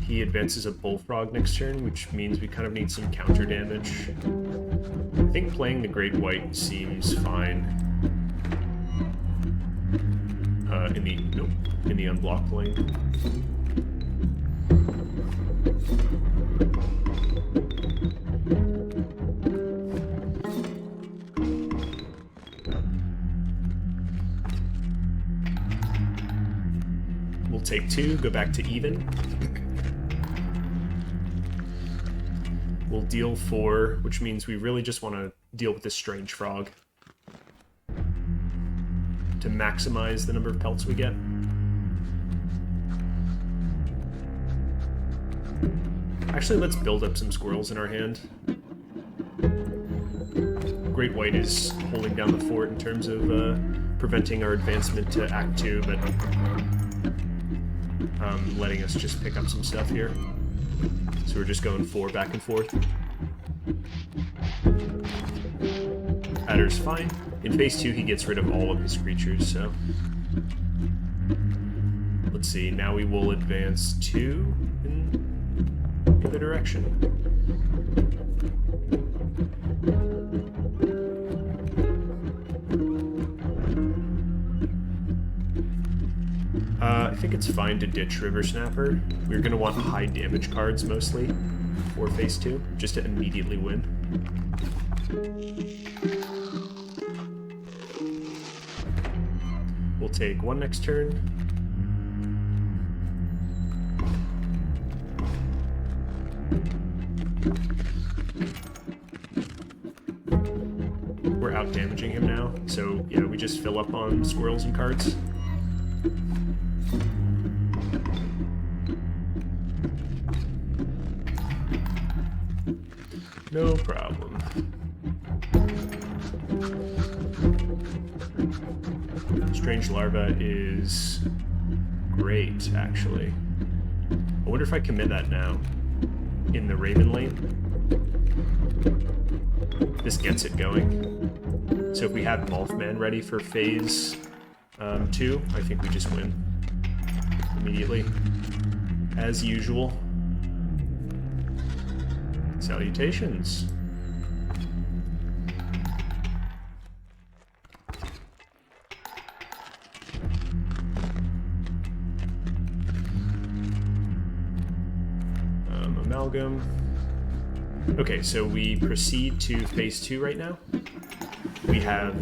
He advances a bullfrog next turn, which means we kind of need some counter damage. I think playing the Great White seems fine. In the unblocked lane. We'll take 2, go back to even. We'll deal 4, which means we really just want to deal with this strange frog to maximize the number of pelts we get. Actually, let's build up some squirrels in our hand. Great White is holding down the fort in terms of preventing our advancement to Act 2, but letting us just pick up some stuff here. So we're just going 4 back and forth. Adder's fine. In phase 2, he gets rid of all of his creatures, so... Let's see, now we will advance 2 in the direction. I think it's fine to ditch River Snapper. We're going to want high damage cards mostly for phase 2, just to immediately win. We'll take 1 next turn. We're out damaging him now, so yeah, we just fill up on squirrels and cards. No problem. Strange Larva is great, actually. I wonder if I commit that now in the Raven lane. This gets it going. So if we have Mothman ready for phase 2, I think we just win immediately. As usual. Salutations. Amalgam. Okay, so we proceed to phase 2 right now. We have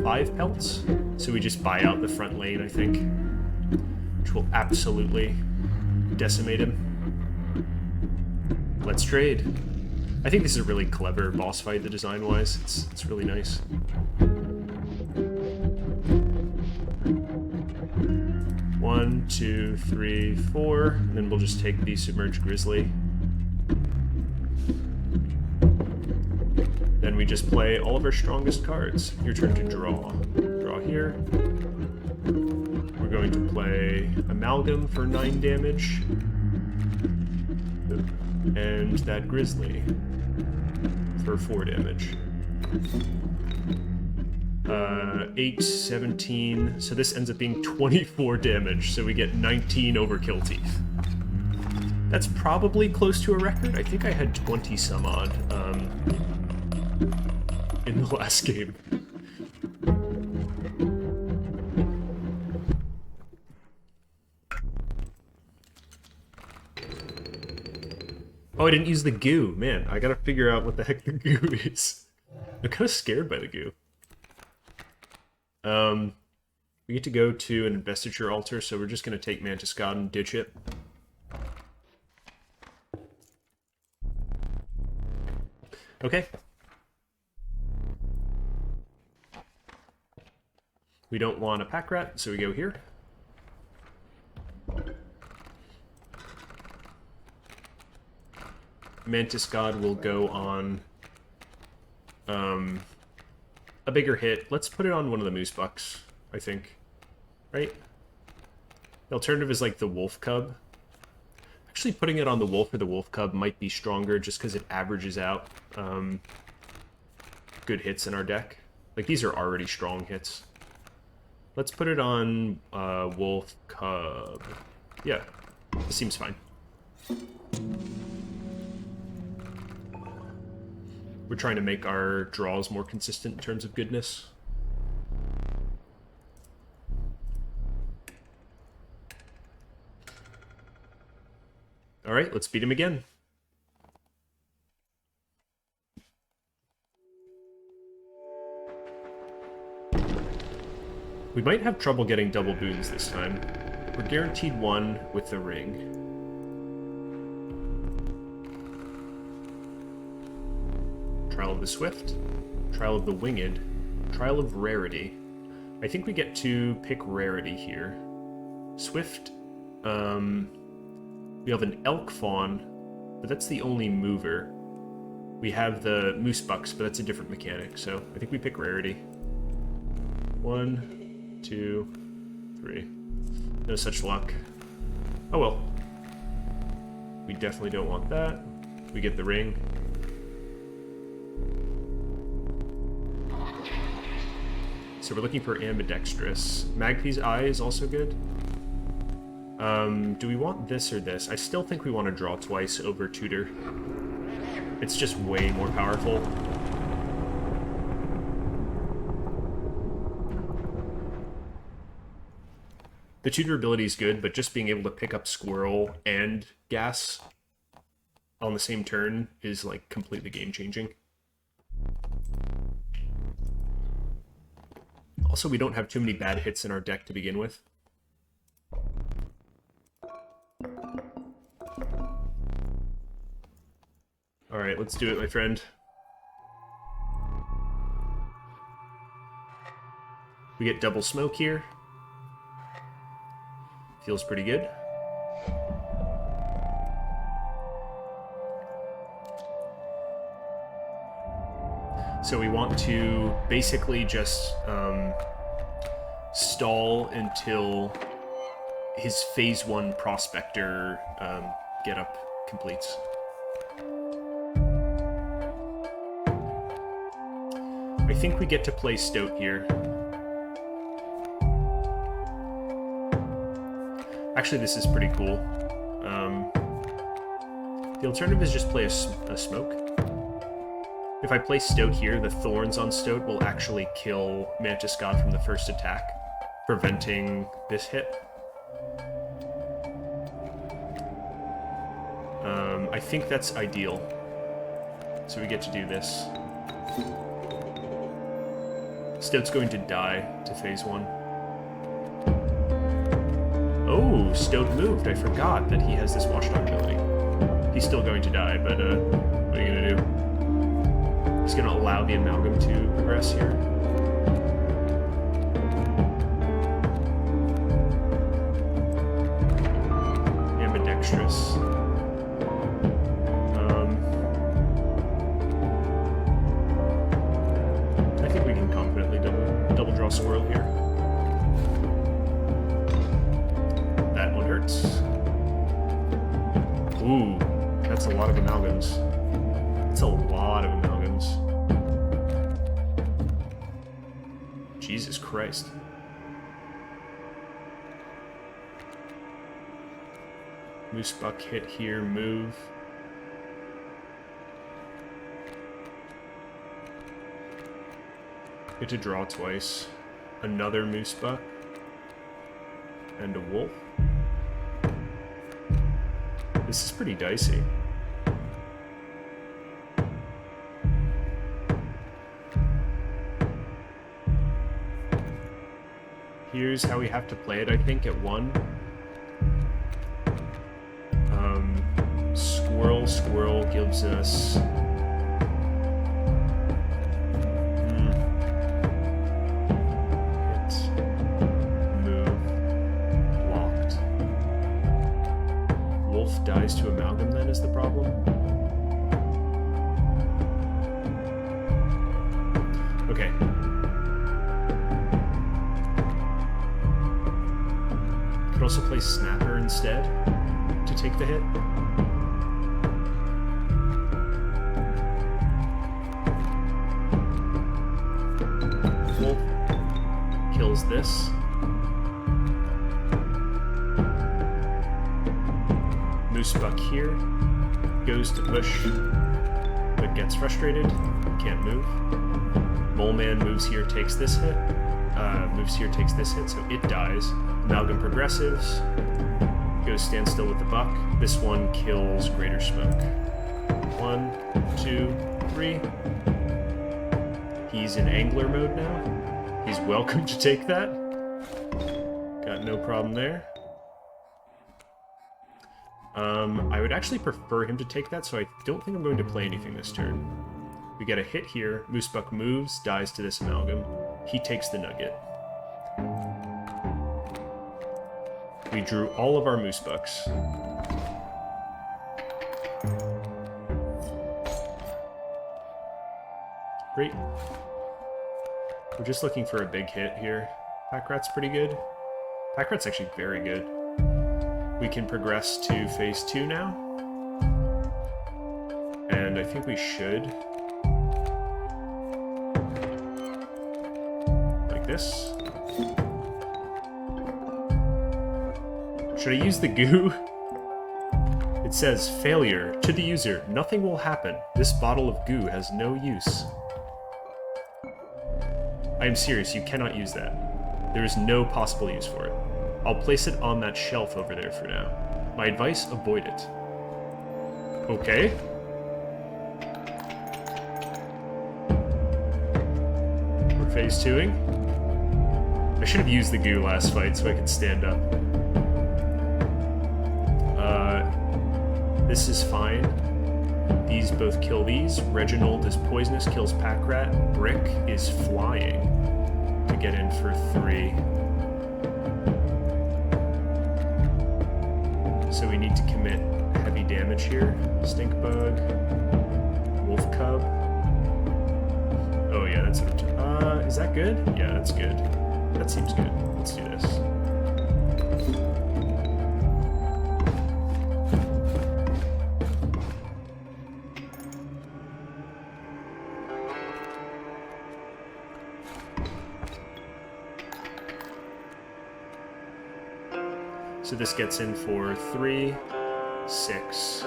5 pelts, so we just buy out the front lane, I think, which will absolutely decimate him. Let's trade. I think this is a really clever boss fight, the design-wise. It's really nice. One, 2, 3, 4, and then we'll just take the Submerged Grizzly. Then we just play all of our strongest cards. Your turn to draw. Draw here. We're going to play Amalgam for 9 damage. And that Grizzly for 4 damage. 8, 17, so this ends up being 24 damage, so we get 19 overkill teeth. That's probably close to a record. I think I had 20 some odd in the last game. Oh, I didn't use the goo. Man, I gotta figure out what the heck the goo is. I'm kind of scared by the goo. We get to go to an investiture altar, so we're just going to take Mantis God and ditch it. Okay. We don't want a pack rat, so we go here. Mantis God will go on a bigger hit. Let's put it on one of the Moose Bucks, I think. Right? The alternative is like the Wolf Cub. Actually, putting it on the Wolf or the Wolf Cub might be stronger just because it averages out good hits in our deck. Like, these are already strong hits. Let's put it on Wolf Cub. Yeah, this seems fine. We're trying to make our draws more consistent in terms of goodness. Alright, let's beat him again. We might have trouble getting double boons this time. We're guaranteed 1 with the ring. Trial of the Swift, Trial of the Winged, Trial of Rarity. I think we get to pick Rarity here. Swift, we have an Elk Fawn, but that's the only mover. We have the Moose Bucks, but that's a different mechanic, so I think we pick Rarity. 1, 2, 3. No such luck. Oh well. We definitely don't want that. We get the ring. So we're looking for Ambidextrous. Magpie's Eye is also good. Do we want this or this? I still think we want to draw twice over Tutor. It's just way more powerful. The Tutor ability is good, but just being able to pick up Squirrel and Gas on the same turn is like completely game-changing. Also, we don't have too many bad hits in our deck to begin with. Alright, let's do it, my friend. We get double smoke here. Feels pretty good. So we want to basically just stall until his phase 1 Prospector get up completes. I think we get to play Stoat here. Actually, this is pretty cool. The alternative is just play a Smoke. If I play Stoat here, the Thorns on Stoat will actually kill Mantis God from the first attack, preventing this hit. I think that's ideal. So we get to do this. Stoat's going to die to phase 1. Oh, Stoat moved. I forgot that he has this Watchdog ability. He's still going to die, but what are you going to do? He's going to allow the Amalgam to progress here. Ambidextrous. draw squirrel here. That one hurts. Ooh, that's a lot of amalgams. That's a lot of amalgams. Jesus Christ. Moose buck hit here, move. Get to draw twice. Another moose buck. And a wolf. This is pretty dicey. Here's how we have to play it, I think, at 1. Squirrel gives us... Hit. Move. Blocked. Wolf dies to amalgam then is the problem? Okay. Could also play Snapper instead to take the hit. Wolf kills this. Moose buck here goes to push, but gets frustrated. Can't move. Mole man moves here, takes this hit. Moves here, takes this hit, so it dies. Amalgam progressives. Goes stand still with the buck. This one kills Greater Smoke. 1, 2, 3. He's in angler mode now. He's welcome to take that. Got no problem there. I would actually prefer him to take that, so I don't think I'm going to play anything this turn. We get a hit here. Moosebuck moves, dies to this amalgam. He takes the nugget. We drew all of our Moosebucks. Great. We're just looking for a big hit here. Pack Rat's pretty good. Pack Rat's actually very good. We can progress to phase 2 now. And I think we should. Like this. Should I use the goo? It says, failure. To the user, nothing will happen. This bottle of goo has no use. I am serious, you cannot use that. There is no possible use for it. I'll place it on that shelf over there for now. My advice, avoid it. Okay. We're phase 2ing. I should have used the goo last fight so I could stand up. This is fine. These both kill these. Reginald is poisonous, kills Pack Rat. Brick is flying to get in for 3. So we need to commit heavy damage here. Stink Bug. Wolf Cub. Oh yeah, that's what is that good? Yeah, that's good. That seems good. Let's do this. So this gets in for 3, 6.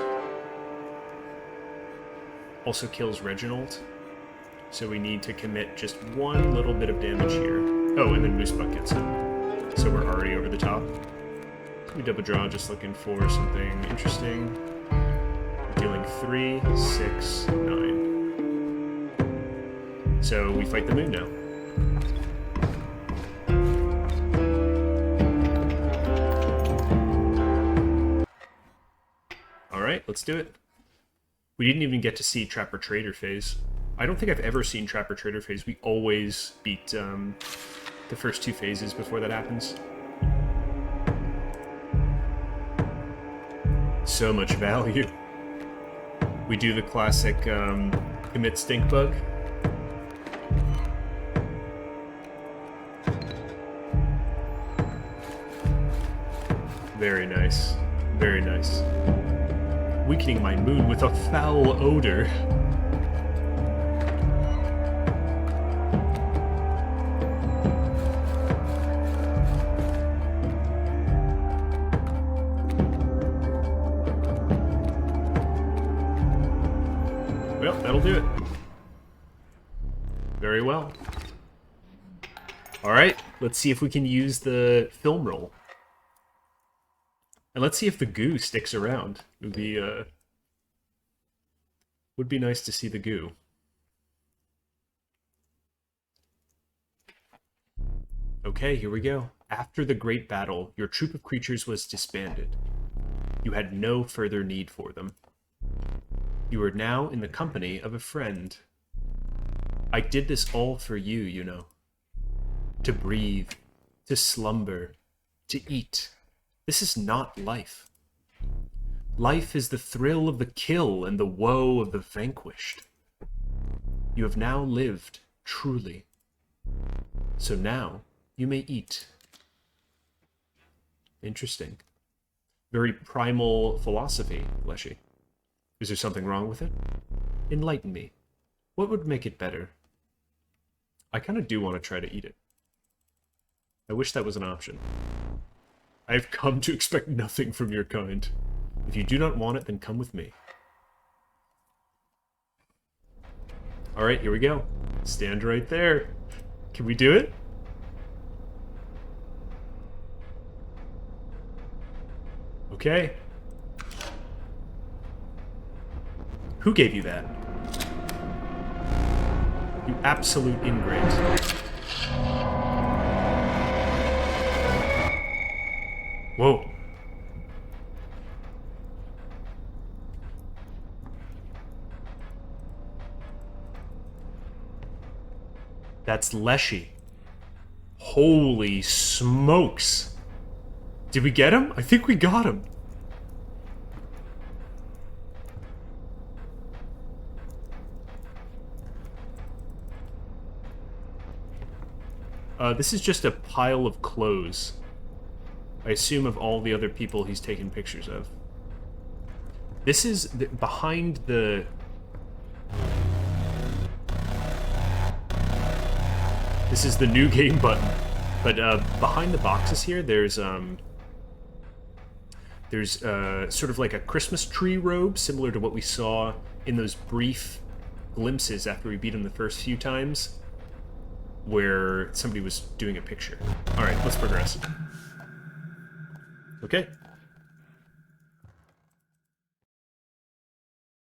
Also kills Reginald. So we need to commit just one little bit of damage here. Oh, and then Moosebuck gets in. So we're already over the top. We double draw, just looking for something interesting. Dealing 3, 6, 9. So we fight the moon now. Alright, let's do it. We didn't even get to see Trapper Trader phase. I don't think I've ever seen Trapper Trader phase. We always beat the first 2 phases before that happens. So much value. We do the classic commit Stink Bug. Very nice. Very nice. Weakening my mood with a foul odor. Well, that'll do it. Very well. Alright, let's see if we can use the film roll. And let's see if the goo sticks around. It would be nice to see the goo. Okay, here we go. After the great battle, your troop of creatures was disbanded. You had no further need for them. You are now in the company of a friend. I did this all for you, you know. To breathe, to slumber, to eat. This is not life. Life is the thrill of the kill and the woe of the vanquished. You have now lived, truly. So now, you may eat. Interesting. Very primal philosophy, Leshy. Is there something wrong with it? Enlighten me. What would make it better? I kind of do want to try to eat it. I wish that was an option. I have come to expect nothing from your kind. If you do not want it, then come with me. Alright, here we go. Stand right there. Can we do it? Okay. Who gave you that? You absolute ingrate. Whoa. That's Leshy. Holy smokes. Did we get him? I think we got him. This is just a pile of clothes. I assume of all the other people he's taken pictures of. This is behind the... This is the new game button. But behind the boxes here, there's sort of like a Christmas tree robe, similar to what we saw in those brief glimpses after we beat him the first few times, where somebody was doing a picture. Alright, let's progress. Okay.